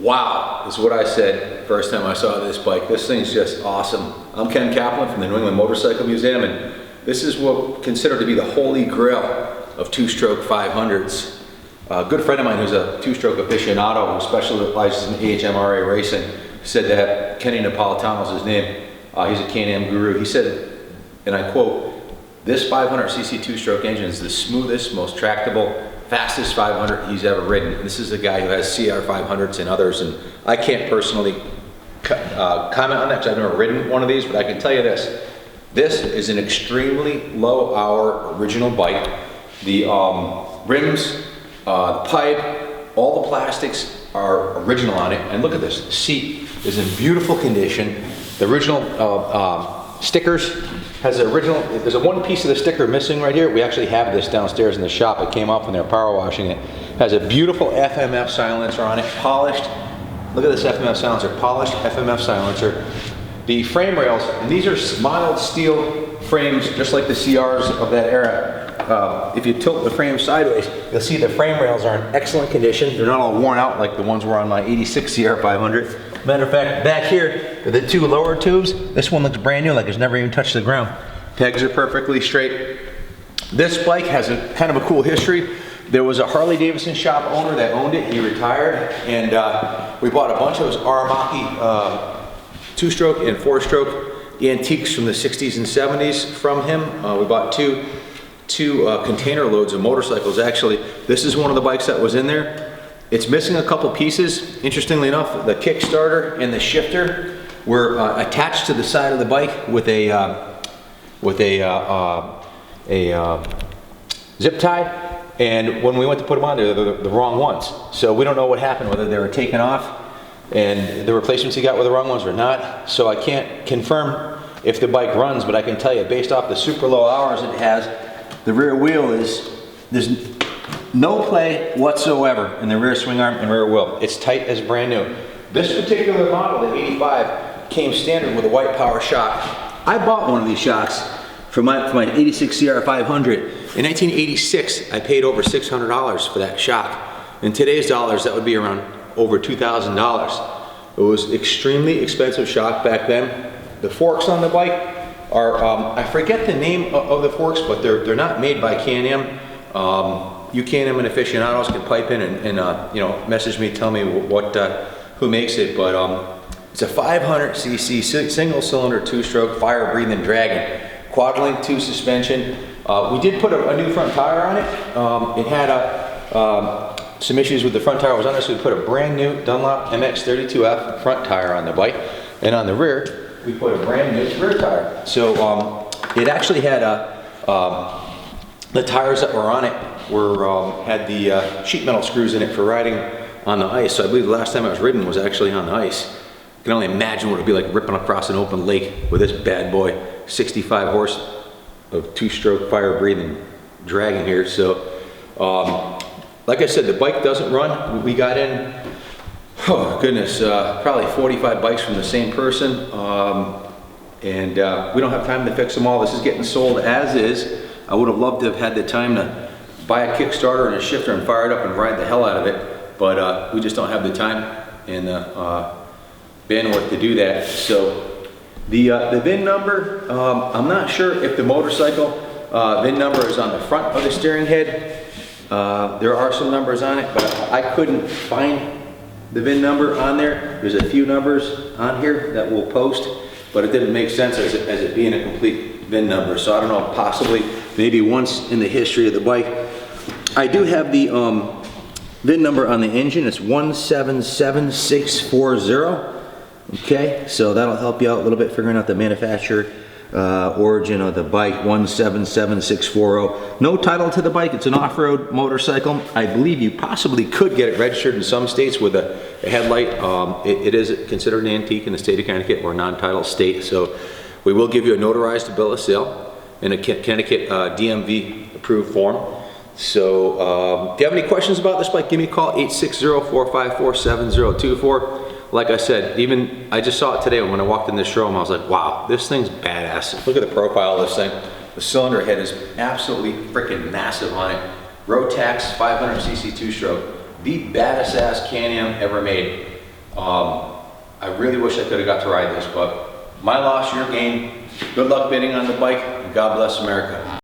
Wow, is what I said first time I saw this bike. This thing's just awesome. I'm Ken Kaplan from the New England Motorcycle Museum, and this is what considered to be the holy grail of two-stroke 500s. A good friend of mine who's a two-stroke aficionado who specializes in AHMRA racing said that Kenny Napolitano's his name. He's a Can-Am guru. He said, and I quote, "This 500cc two-stroke engine is the smoothest, most tractable, fastest 500 he's ever ridden." And this is a guy who has CR 500s and others, and I can't personally comment on that because I've never ridden one of these, but I can tell you this. This is an extremely low hour original bike. The rims, the pipe, all the plastics are original on it. And look at this, the seat is in beautiful condition. The original stickers has the original, there's a one piece of the sticker missing right here. We actually have this downstairs in the shop. It came off when they were power washing it. Has a beautiful FMF silencer on it, polished. Look at this FMF silencer, polished FMF silencer. The frame rails, and these are mild steel frames, just like the CRs of that era. If you tilt the frame sideways, you'll see the frame rails are in excellent condition. They're not all worn out like the ones were on my 86 CR 500. Matter of fact, back here, the two lower tubes, this one looks brand new, like it's never even touched the ground. Pegs are perfectly straight. This bike has a kind of a cool history. There was a Harley Davidson shop owner that owned it. He retired, and we bought a bunch of those Aramaki two-stroke and four-stroke antiques from the 60s and 70s from him. We bought two container loads of motorcycles. Actually, this is one of the bikes that was in there. It's missing a couple pieces. Interestingly enough, the Kickstarter and the shifter were attached to the side of the bike with a zip tie. And when we went to put them on, they're the wrong ones. So we don't know what happened, whether they were taken off and the replacements he got were the wrong ones or not. So I can't confirm if the bike runs, but I can tell you, based off the super low hours it has, the rear wheel there's no play whatsoever in the rear swing arm and rear wheel. It's tight as brand new. This particular model, the 85, came standard with a white power shock. I bought one of these shocks for my 86 CR 500. In 1986, I paid over $600 for that shock. In today's dollars, that would be around over $2,000. It was extremely expensive shock back then. The forks on the bike are, I forget the name of the forks, but they're not made by Can-Am. You Can-Am and aficionados can pipe in and you know, message me, tell me who makes it, but it's a 500cc single cylinder two-stroke fire breathing Dragon, quad link 2 suspension. We did put a new front tire on it. It had some issues with the front tire was on it, so we put a brand new Dunlop MX32F front tire on the bike, and on the rear we put a brand new rear tire. So it actually had the tires that were on it had the sheet metal screws in it for riding on the ice. So I believe the last time I was ridden was actually on the ice. I can only imagine what it would be like ripping across an open lake with this bad boy, 65 horse of two-stroke fire breathing Dragon here. So like I said, the bike doesn't run. We got in, oh goodness, probably 45 bikes from the same person, and we don't have time to fix them all. This is getting sold as is. I would have loved to have had the time to buy a Kickstarter and a shifter and fire it up and ride the hell out of it, but we just don't have the time and bandwidth to do that. So the VIN number, I'm not sure if the motorcycle VIN number is on the front of the steering head. There are some numbers on it, but I couldn't find the VIN number on there. There's a few numbers on here that we'll post, but it didn't make sense as it being a complete VIN number. So I don't know, possibly, maybe once in the history of the bike. I do have the VIN number on the engine. It's 177640. Okay, so that'll help you out a little bit figuring out the manufacturer origin of the bike, 177640. No title to the bike. It's an off-road motorcycle. I believe you possibly could get it registered in some states with a headlight. It is considered an antique in the state of Connecticut or non-title state, so we will give you a notarized bill of sale in a Connecticut DMV approved form. So if you have any questions about this bike, give me a call, 860-454-7024. Like I said, I just saw it today when I walked in this showroom. I was like, wow, this thing's badass. Look at the profile of this thing. The cylinder head is absolutely freaking massive on it. Rotax 500cc two-stroke, the baddest ass Can-Am ever made. I really wish I could have got to ride this, but my loss, your gain. Good luck bidding on the bike, and God bless America.